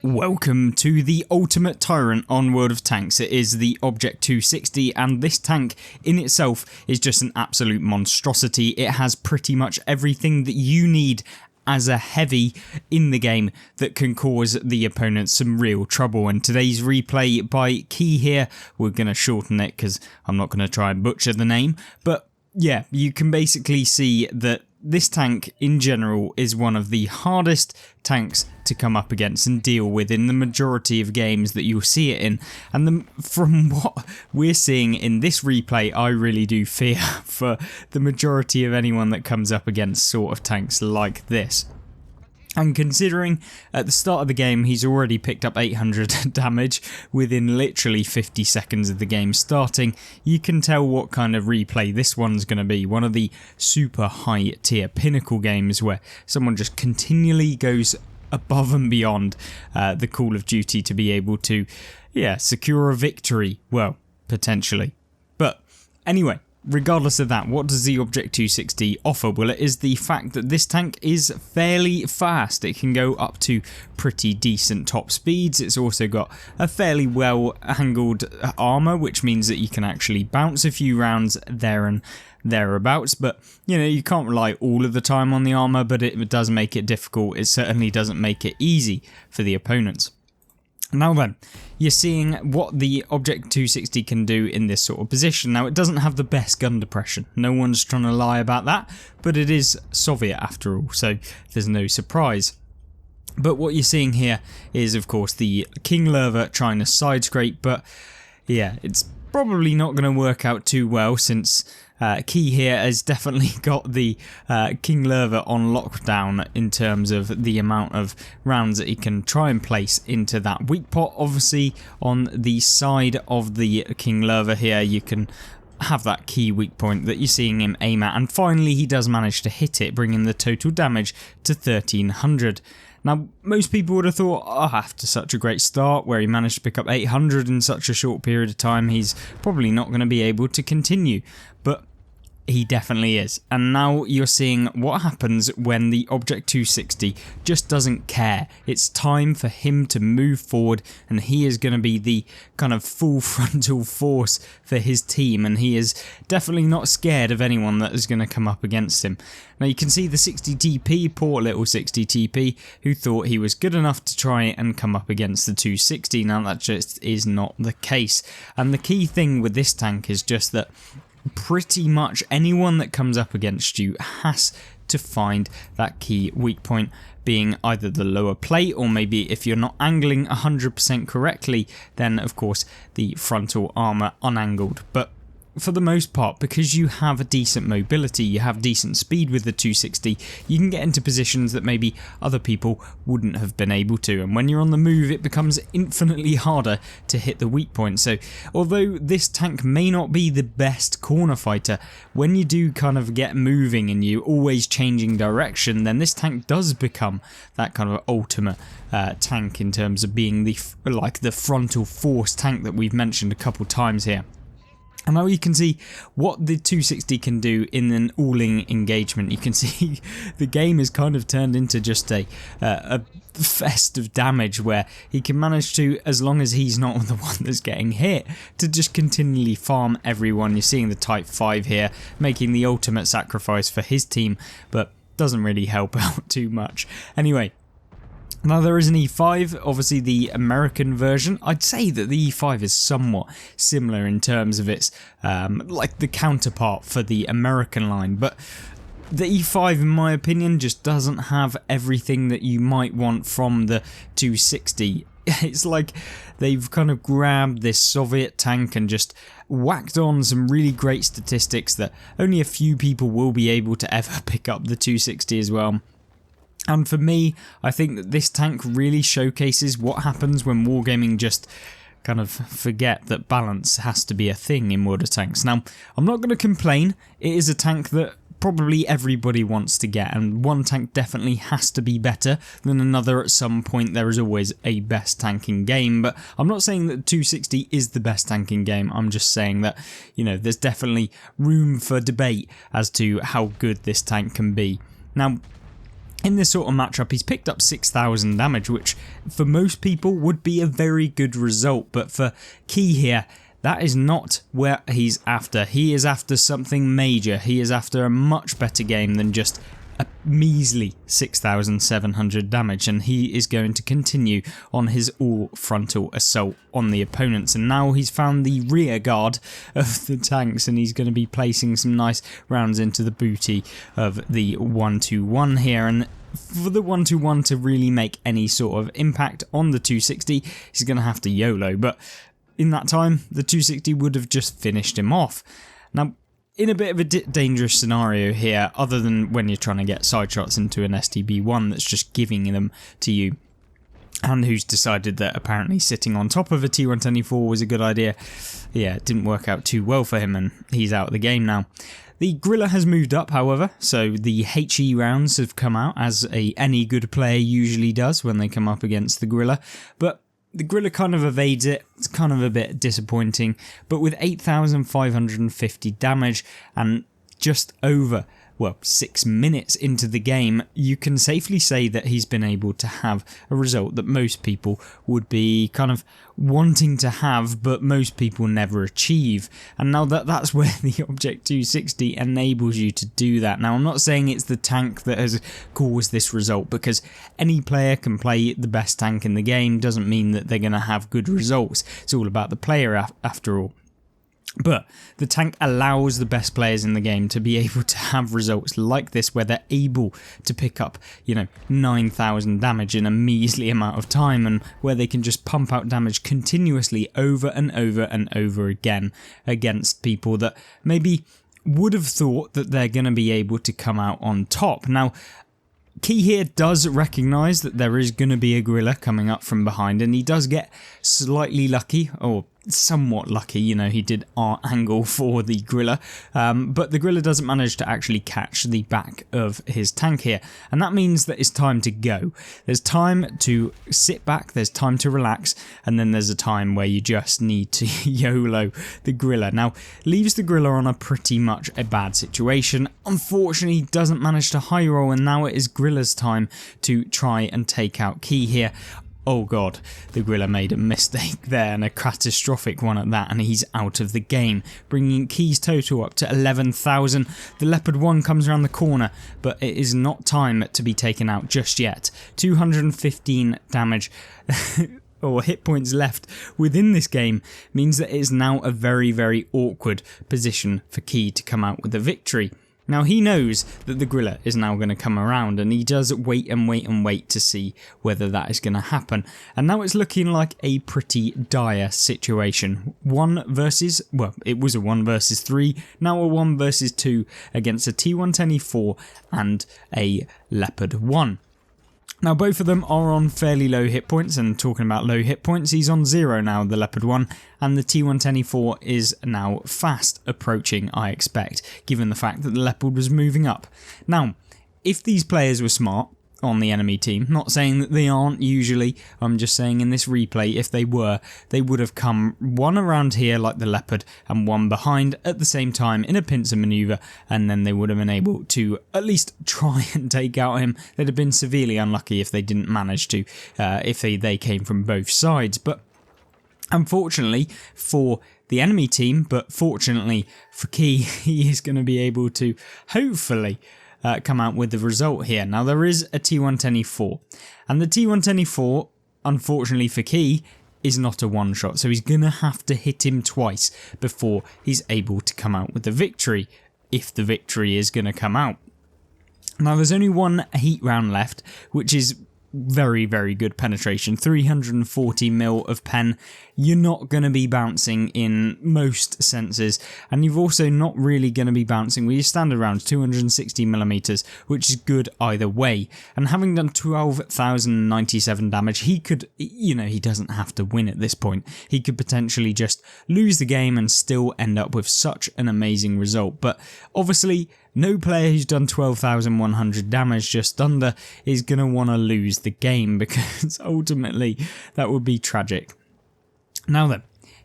Welcome to the ultimate tyrant on World of Tanks. It is the Object 260, and this tank in itself is just an absolute monstrosity. It has pretty much everything that you need as a heavy in the game that can cause the opponent some real trouble. And today's replay by Key here, we're going to shorten it because I'm not going to try and butcher the name, but yeah, you can basically see that this tank in general is one of the hardest tanks to come up against and deal with in the majority of games that you'll see it in. And from what we're seeing in this replay, I really do fear for the majority of anyone that comes up against sort of tanks like this. And considering at the start of the game he's already picked up 800 damage within literally 50 seconds of the game starting, you can tell what kind of replay this one's going to be. One of the super high tier pinnacle games where someone just continually goes above and beyond the Call of Duty to be able to, secure a victory. Well, potentially. But anyway, regardless of that, what does the Object 260 offer? Well, it is the fact that this tank is fairly fast. It can go up to pretty decent top speeds. It's also got a fairly well angled armour, which means that you can actually bounce a few rounds there and thereabouts. But you can't rely all of the time on the armour, but it does make it difficult. It certainly doesn't make it easy for the opponents. Now then, you're seeing what the Object 260 can do in this sort of position. Now, it doesn't have the best gun depression. No one's trying to lie about that, but it is Soviet after all, so there's no surprise. But what you're seeing here is, of course, the King Lerva trying to side scrape, but yeah, it's probably not going to work out too well since Key here has definitely got the King Lerva on lockdown in terms of the amount of rounds that he can try and place into that weak pot. Obviously, on the side of the King Lerva here, you can have that key weak point that you're seeing him aim at, and finally he does manage to hit it, bringing the total damage to 1300. Now, most people would have thought, after such a great start where he managed to pick up 800 in such a short period of time, he's probably not going to be able to continue. But he definitely is. And now you're seeing what happens when the Object 260 just doesn't care. It's time for him to move forward, and he is going to be the kind of full frontal force for his team, and he is definitely not scared of anyone that is going to come up against him. Now you can see the 60 TP, poor little 60 TP, who thought he was good enough to try and come up against the 260. Now that just is not the case. And the key thing with this tank is just that pretty much anyone that comes up against you has to find that key weak point, being either the lower plate, or maybe if you're not angling 100% correctly, then of course the frontal armour unangled. But for the most part, because you have a decent mobility, you have decent speed with the 260, you can get into positions that maybe other people wouldn't have been able to, and when you're on the move it becomes infinitely harder to hit the weak point. So although this tank may not be the best corner fighter, when you do kind of get moving and you always changing direction, then this tank does become that kind of ultimate tank in terms of being the frontal force tank that we've mentioned a couple times here. And now you can see what the 260 can do in an all-in engagement. You can see the game has kind of turned into just a fest of damage where he can manage to, as long as he's not the one that's getting hit, to just continually farm everyone. You're seeing the Type 5 here making the ultimate sacrifice for his team, but doesn't really help out too much. Anyway, now there is an E5, obviously the American version. I'd say that the E5 is somewhat similar in terms of its like the counterpart for the American line, but the E5 in my opinion just doesn't have everything that you might want from the 260. It's like they've kind of grabbed this Soviet tank and just whacked on some really great statistics that only a few people will be able to ever pick up the 260 as well. And for me, I think that this tank really showcases what happens when wargaming just kind of forget that balance has to be a thing in World of Tanks. Now, I'm not going to complain. It is a tank that probably everybody wants to get, and one tank definitely has to be better than another at some point. There is always a best tank in game, but I'm not saying that 260 is the best tank in game. I'm just saying that, there's definitely room for debate as to how good this tank can be. Now, in this sort of matchup, he's picked up 6,000 damage, which for most people would be a very good result. But for Key here, that is not where he's after. He is after something major. He is after a much better game than just a measly 6,700 damage, and he is going to continue on his all-frontal assault on the opponents. And now he's found the rear guard of the tanks, and he's going to be placing some nice rounds into the booty of the 121 here. And for the 121 to really make any sort of impact on the 260, he's going to have to YOLO, but in that time, the 260 would have just finished him off. Now, in a bit of a dangerous scenario here, other than when you're trying to get side shots into an STB1 that's just giving them to you, and who's decided that apparently sitting on top of a T124 was a good idea. Yeah, it didn't work out too well for him, and he's out of the game now. The Griller has moved up, however, so the HE rounds have come out, as any good player usually does when they come up against the Griller, but the Griller kind of evades it. It's kind of a bit disappointing, but with 8,550 damage and just over, well, 6 minutes into the game, you can safely say that he's been able to have a result that most people would be kind of wanting to have, but most people never achieve. And now that's where the Object 260 enables you to do that. Now, I'm not saying it's the tank that has caused this result, because any player can play the best tank in the game. Doesn't mean that they're going to have good results. It's all about the player after all. But the tank allows the best players in the game to be able to have results like this, where they're able to pick up, 9,000 damage in a measly amount of time, and where they can just pump out damage continuously over and over and over again against people that maybe would have thought that they're going to be able to come out on top. Now, Key here does recognise that there is going to be a Griller coming up from behind, and he does get slightly lucky, or somewhat lucky. He did angle for the Griller, but the Griller doesn't manage to actually catch the back of his tank here, and that means that it's time to go. There's time to sit back, there's time to relax, and then there's a time where you just need to YOLO the Griller. Now, leaves the Griller on a pretty much a bad situation. Unfortunately, he doesn't manage to high roll, and now it is Griller's time to try and take out Key here. Oh god, the Griller made a mistake there, and a catastrophic one at that, and he's out of the game, bringing Key's total up to 11,000. The Leopard 1 comes around the corner, but it is not time to be taken out just yet. 215 damage or hit points left within this game means that it is now a very, very awkward position for Key to come out with a victory. Now, he knows that the Griller is now going to come around, and he does wait and wait and wait to see whether that is going to happen. And now it's looking like a pretty dire situation. It was a 1 versus 3, now a 1 versus 2 against a T124 and a Leopard 1. Now, both of them are on fairly low hit points, and talking about low hit points, he's on 0 now, the Leopard 1, and the T124 is now fast approaching, I expect, given the fact that the Leopard was moving up. Now, if these players were smart on the enemy team, not saying that they aren't usually, I'm just saying in this replay, if they were, they would have come one around here like the Leopard and one behind at the same time in a pincer manoeuvre, and then they would have been able to at least try and take out him. They'd have been severely unlucky if they didn't manage to, if they came from both sides. But unfortunately for the enemy team, but fortunately for Key, he is going to be able to hopefully come out with the result here. Now, there is a T124, and the T124, unfortunately for Key, is not a one-shot, so he's going to have to hit him twice before he's able to come out with the victory, if the victory is going to come out. Now, there's only one heat round left, which is very, very good penetration. 340 mil of pen. You're not going to be bouncing in most senses, and you're also not really going to be bouncing with your standard rounds, 260 millimeters, which is good either way. And having done 12,097 damage, he could, he doesn't have to win at this point. He could potentially just lose the game and still end up with such an amazing result. But obviously, no player who's done 12,100 damage just under is going to want to lose the game, because ultimately that would be tragic. Now then,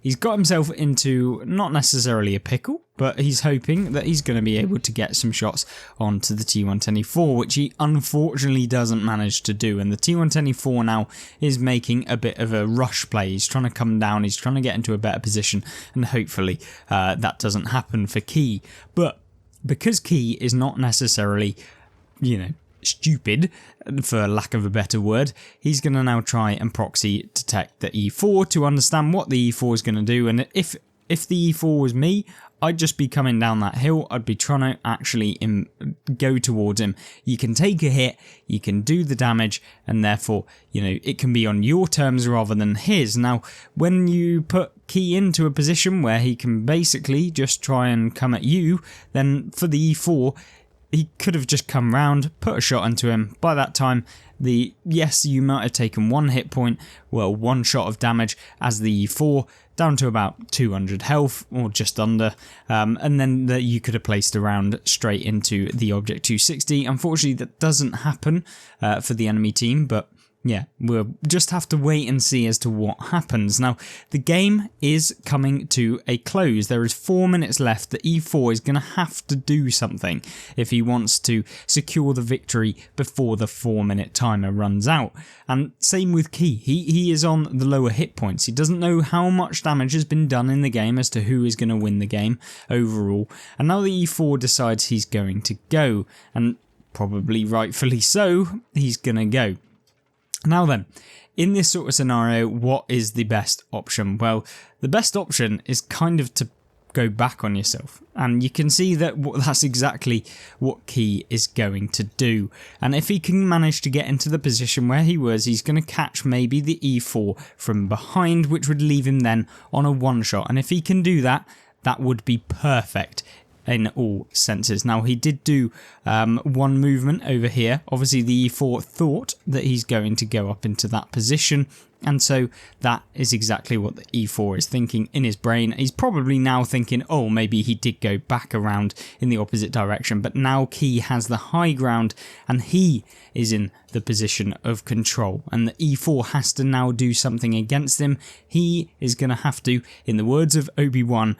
he's got himself into not necessarily a pickle, but he's hoping that he's going to be able to get some shots onto the T124, which he unfortunately doesn't manage to do. And the T124 now is making a bit of a rush play. He's trying to come down, he's trying to get into a better position, and hopefully that doesn't happen for Key. But because Key is not necessarily, stupid, for lack of a better word, he's going to now try and proxy detect the E4 to understand what the E4 is going to do. And if the E4 was me, I'd just be coming down that hill. I'd be trying to actually go towards him. You can take a hit, you can do the damage, and therefore, it can be on your terms rather than his. Now, when you put Key into a position where he can basically just try and come at you, then for the E4, he could have just come round, put a shot into him. By that time, yes, you might have taken 1 hit point, well, 1 shot of damage as the E4, down to about 200 health, or just under, and then you could have placed a round straight into the Object 260. Unfortunately, that doesn't happen for the enemy team, but yeah, we'll just have to wait and see as to what happens. Now, the game is coming to a close. There is 4 minutes left. The E4 is going to have to do something if he wants to secure the victory before the 4-minute timer runs out. And same with Key. He is on the lower hit points. He doesn't know how much damage has been done in the game as to who is going to win the game overall. And now the E4 decides he's going to go. And probably rightfully so, he's going to go. Now then, in this sort of scenario, what is the best option? Well, the best option is kind of to go back on yourself. And you can see that that's exactly what Key is going to do. And if he can manage to get into the position where he was, he's going to catch maybe the E4 from behind, which would leave him then on a 1-shot. And if he can do that, that would be perfect in all senses. Now, he did do 1 movement over here. Obviously, the E4 thought that he's going to go up into that position, and so that is exactly what the E4 is thinking in his brain. He's probably now thinking, oh, maybe he did go back around in the opposite direction, but now Key has the high ground, and he is in the position of control, and the E4 has to now do something against him. He is going to have to, in the words of Obi-Wan,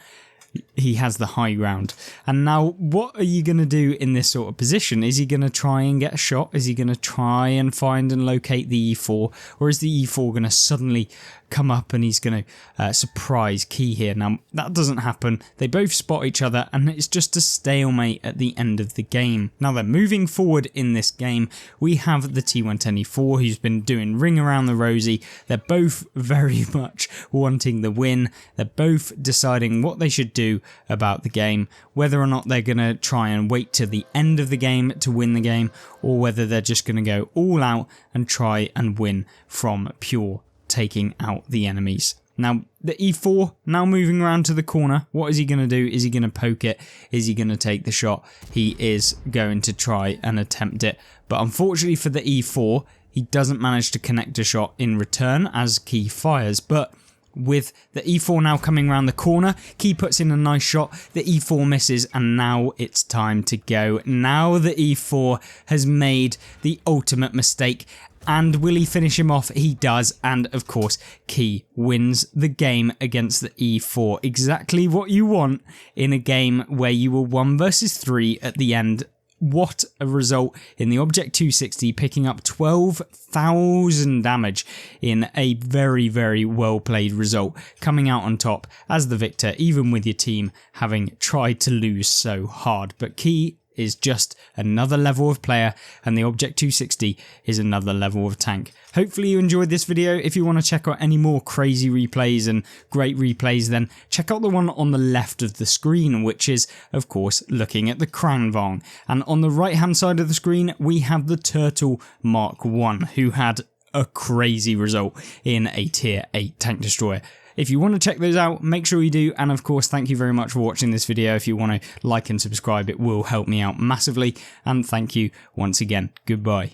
he has the high ground. And now, what are you going to do in this sort of position? Is he going to try and get a shot? Is he going to try and find and locate the E4? Or is the E4 going to suddenly come up and he's going to surprise Key here? Now, that doesn't happen. They both spot each other, and it's just a stalemate at the end of the game. Now then, moving forward in this game, we have the T124 who's been doing ring around the rosy. They're both very much wanting the win. They're both deciding what they should do about the game, whether or not they're going to try and wait to the end of the game to win the game, or whether they're just going to go all out and try and win from pure taking out the enemies. Now, the E4 now moving around to the corner. What is he going to do? Is he going to poke it? Is he going to take the shot? He is going to try and attempt it. But unfortunately for the E4, he doesn't manage to connect a shot in return as Key fires. But with the E4 now coming around the corner, Key puts in a nice shot, the E4 misses, and now it's time to go. Now the E4 has made the ultimate mistake. And will he finish him off? He does, and of course, Key wins the game against the E4. Exactly what you want in a game where you were 1 versus 3 at the end. What a result in the Object 260, picking up 12,000 damage in a very, very well played result, coming out on top as the victor, even with your team having tried to lose so hard. But Key is just another level of player, and the Object 260 is another level of tank. Hopefully you enjoyed this video. If you want to check out any more crazy replays and great replays, then check out the one on the left of the screen, which is, of course, looking at the Kranvang. And on the right hand side of the screen, we have the Turtle Mark 1, who had a crazy result in a tier 8 tank destroyer. If you want to check those out, make sure you do. And of course, thank you very much for watching this video. If you want to like and subscribe, it will help me out massively. And thank you once again. Goodbye.